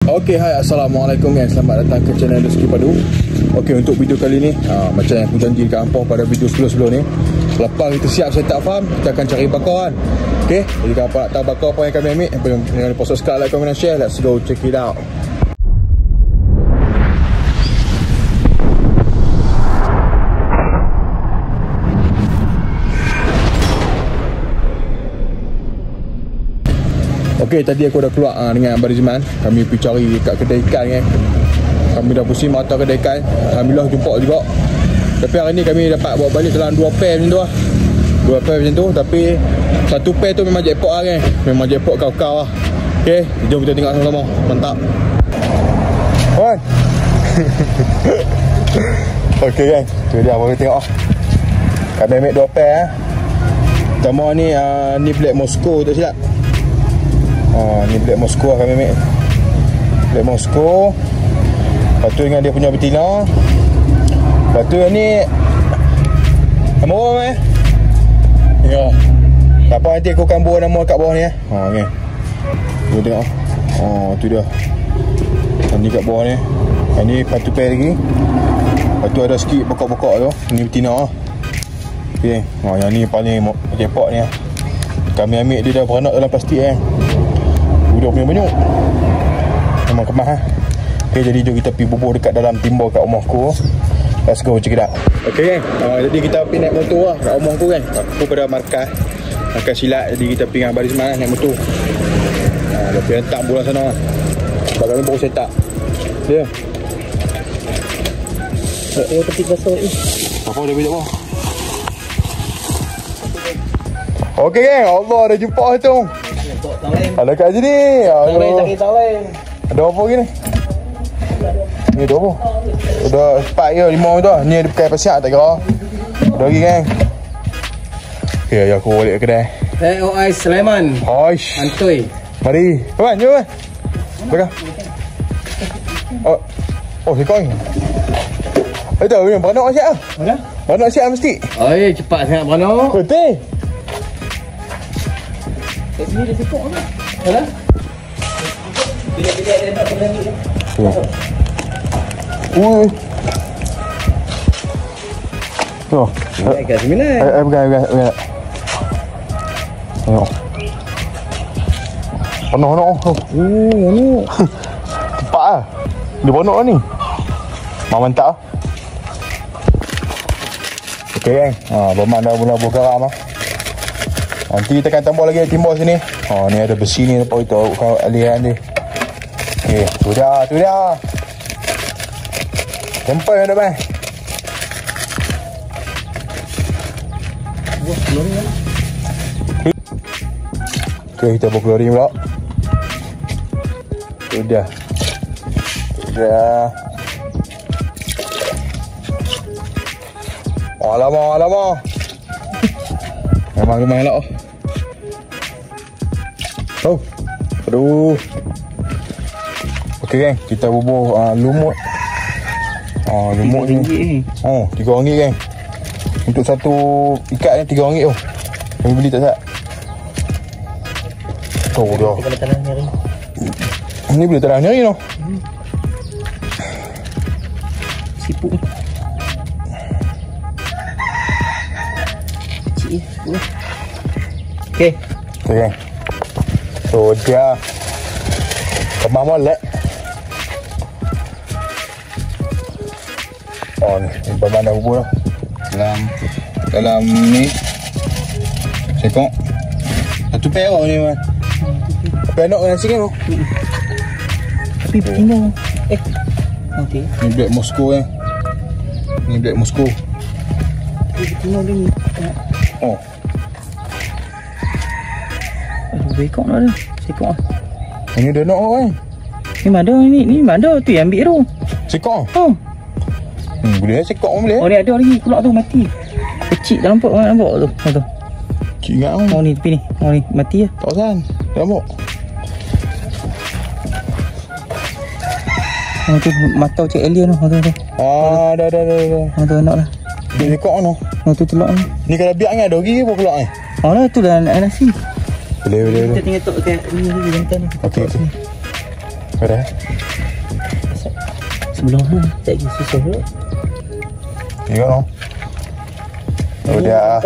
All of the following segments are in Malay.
Okey, hai, Assalamualaikum guys. Selamat datang ke channel Rezeki Padu. Okey, untuk video kali ni macam yang aku janji dekat hampa pada video sebelum-sebelum ni, lepas kita siap set up farm, kita akan cari bakar kan. Okey, jadi kalau nak tahu bakar apa yang kami ambil, jangan lupa subscribe, like, comment dan share. Let's go check it out. Okey, tadi aku dah keluar dengan Abang Rizman. Kami pergi cari dekat kedai ikan kan. Kami dah pusing mata kedai ikan. Alhamdulillah jumpa juga. Tapi hari ni kami dapat bawa balik dalam 2 pair macam tu lah. 2 pair macam tu. Tapi satu pair tu memang jackpot lah kan. Memang jackpot kau-kau lah. Okey, jom kita tengok sama-sama. Mantap. Kawan. Okey kan. Tu dia baru tengok. Kami ambil 2 pair lah. Pertama ni Black Moscow tak silap. Ni Black Moscow lah kami ambil. Black Moscow. Lepas tu dengan dia punya betina. Lepas tu yang ni nama apa ya. Tak apa, nanti aku akan bawa nama kat bawah ni okay. Tu tengok. Tu dia. Ni kat bawah ni. Ni satu pair lagi. Lepas tu ada sikit pokok-pokok tu. Ni betina lah. Okay. Yang ni paling jackpot ni lah. Kami ambil dia dah beranak dalam plastik budak punya banyak. Memang kemas lah. Okay, jadi jom kita pergi bubuh dekat dalam timba kat rumah aku. Let's go check it out. Okay kan, jadi kita pergi naik motor lah kat rumah aku kan. Aku pada markas silat. Jadi kita pergi dengan Abang Rizman naik motor. Dah pergi hentak bola sana lah. Sebab kami baru set up. Dia ketik basah ni. Apa dia bijak apa? Okay kan, Allah dah jumpa tu. Ada kat sini. Ada apa lagi ni? Ni ada apa? Ada 4 ke 5 tu. Ni ada pakai pasiak tak kira. Ada lagi kan? Okay, aku balik ke kedai. OI Sulaiman. Hoish. Antoi. Mari. Kawan, jom kan? Belakang. Oh, sekong. Itu yang beranak siap lah. Mana? Beranak siap mesti. Oh, ya, cepat sangat beranak. Betul. Kat sini dia sekok kan? Mana? Bila-bila dia nak berlanjut ni. Tu. Kat sini lah. Pegang. Tengok. Penuh. Ni. Tepat lah. Dia penuh lah ni. Mantap lah. Okey kan. Berman dah mula buka garam lah. Nanti kita akan tambah lagi timbal sini. Ni ada besi ni lepas itu aliran dia. Okey, tu dia. Tempat yang ada bang. Okey, kita buka lori pula. Tu dia. Alamak. Memang lumayan lah. Aduh. Okey kan, kita bubuh lumut. Lumut ni. RM3 kan. Untuk satu ikat ni RM3 tu. Kami beli tak sat. Tu dia. Ni boleh tanah ni tu. Siput ni. Okey. Kan. So dia kemah molek. Ni bermana bubur dalam ni sekong satu pair ni man. Apa nak nasi kan? Tapi betina. Nanti. Ni Black Moscow kan. Ni Black Moscow. Betina dia ni. Aduh, ekor nak ada. Sekok lah. Ini dah nak kan? Ni mana tu yang ambil tu. Sekong? Boleh sekok pun boleh. Ni ada lagi pulak tu mati. Kecil dah nampak tu. Tu. Cik ingat kan? Ni tepi ni. Ni mati lah. Tak usah. Dah nampak. Tu mata cik alien tu. Dah. Tu anak lah. Dia sekok tu. Tu telak ni. Ni kalau biar kan ada lagi apa pulak ni? Lah tu dah nasi. Boleh. Kita tinggal tok kat ni jantan ni. Okey. Ada. Sebelum ni tak lagi susah tu. Tengok noh. Oh dia.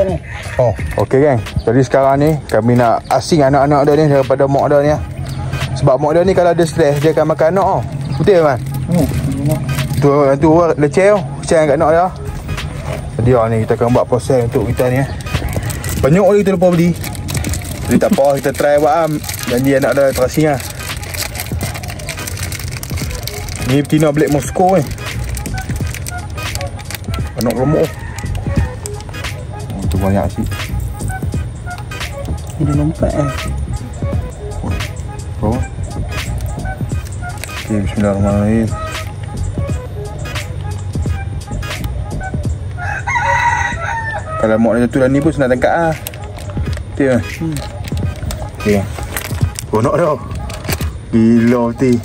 Oh, okey geng. Jadi sekarang ni kami nak asing anak-anak dia ni daripada mak dia ni. Sebab mak dia ni kalau ada stres dia akan makan anak. Betul kan? Tu leceh kat anak dia. Jadi ni kita akan buat proses untuk kita ni. Banyak lagi kita lupa beli. Jadi tak apa, kita try buat janji anak dia terasing lah. Ni betina Black Moscow ni. Anak remuk. Tu banyak sih. Ini lompat Oh. Okay, bismillahirrahmanirrahim. Kalau mak dia tu dah ni pun senang tangkap lah. Okay kan? Okay kan? Konak dah. Gila betul.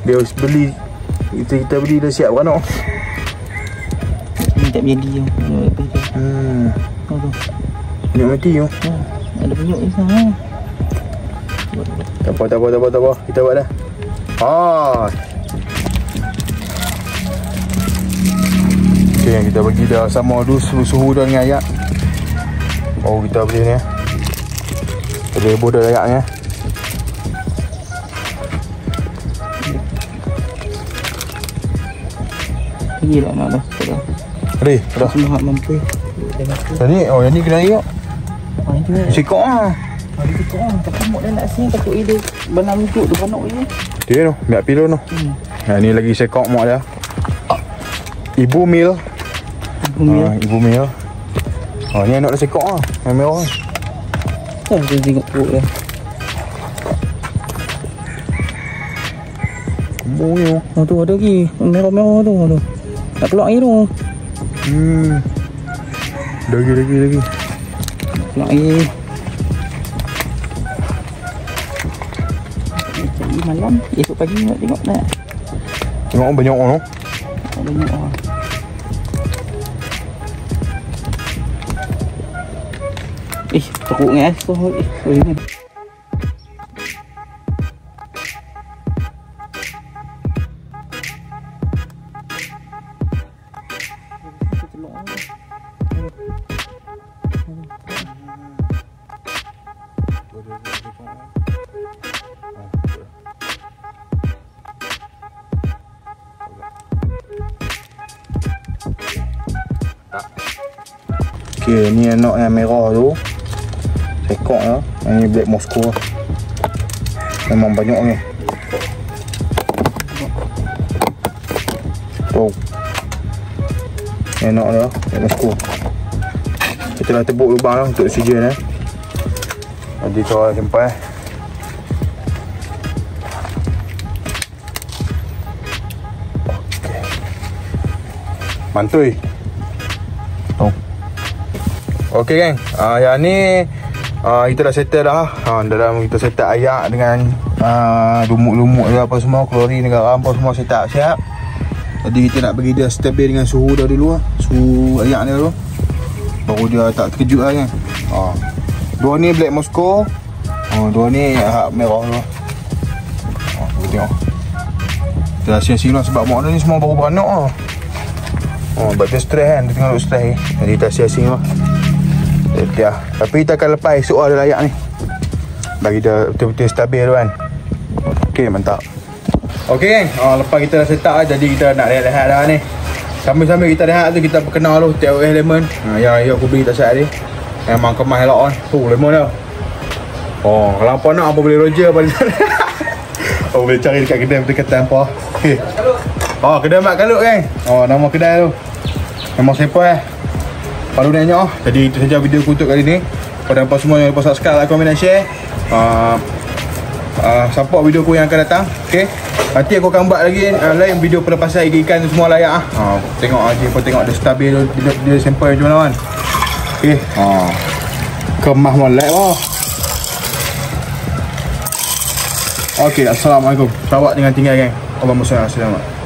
Dia harus beli. Kita beli dah siap beranak. Ni tak jadi tu. Ni mati tu. Ada penyuk ni sana. Tak apa. Kita buat dah. Okay, kita bagi dah sama dulu suhu dah dengan ayak. Oh, kita beli ni. Ada bodoh ayaknya. Pergi lah nak dah. Ada? Dah. Semua hak mampu. Yang ni? Oh, yang ni kena ayak. Ini Sikok lah. Ada sikok lah. Tapi mak dia nak sini takut dia benar wujud tu panak dia. Dia tu, biar pilih tu. Ni lagi sekok mak dia. Ibu Mil. Ibu Mil. Ni anak dia sekok lah. Yang merah ni. Tak dia tengok perut dia. Kembung ni. Tu ada lagi. Merah-merah tu. Tak keluar air tu. Lagi. Keluar air. Malam, esok pagi nak tengok nak. Tengok banyak orang tu. Banyak orang. Teruk ni sorry ni. Okay, ni anak yang merah tu. Sekok lah. Yang ni Black Moscow. Memang banyak ni. Tu. Ni anak dia Black Moscow. Kita dah tebuk lubang lah untuk oksigen. Jadi kau simpan. Mantui. Oh. Okey geng. Yang ni kita dah settle dah. Dalam kita settle ayak dengan lumuk-lumuk dia apa semua, klorin dengan apa semua settle siap. Jadi kita nak bagi dia stabil dengan suhu dia dulu lah. Suhu ayak dia dulu. Baru dia tak terkejut lah kan. Dua ni Black Moscow. Dua ni merah tu. Kita tengok. Kita dah siap-siap lah sebab mak dia ni semua baru beranak lah. Sebab dia stres kan. Dia tengah duduk stres ni. Jadi kita siap-siap lah. Ya. Tapi kita akan lepas esok ada layak ni. Bagi dia betul-betul stabil tu kan. Okey, mantap. Okey kan. Lepas kita dah set up jadi kita nak rehat dah ni. Sambil-sambil kita rehat tu kita perkenal tu TOS lemon. Yang aku beli tak siap ni. Memang kemas elok kan. Tu lemon dah. Kalau apa nak apa boleh Roger apa sana. Boleh cari dekat kedai berdekatan apa. Okey. Kedai Mak Kalut kan. Nama kedai tu. Memang simple Palu nanya. Jadi itu saja video aku untuk kali ni. Pada hampa semua yang lupa subscribe, like, komen dan share. Support video aku yang akan datang. Okay. Nanti aku akan buat lagi lain video pelepasan ikan tu semua layak tengok aja kau tengok dia stabil dia sample macam mana kan. Okay. Kemas molek Okay, assalamualaikum. Sahabat dengan tinggal geng. Allahumma salli ala Muhammad.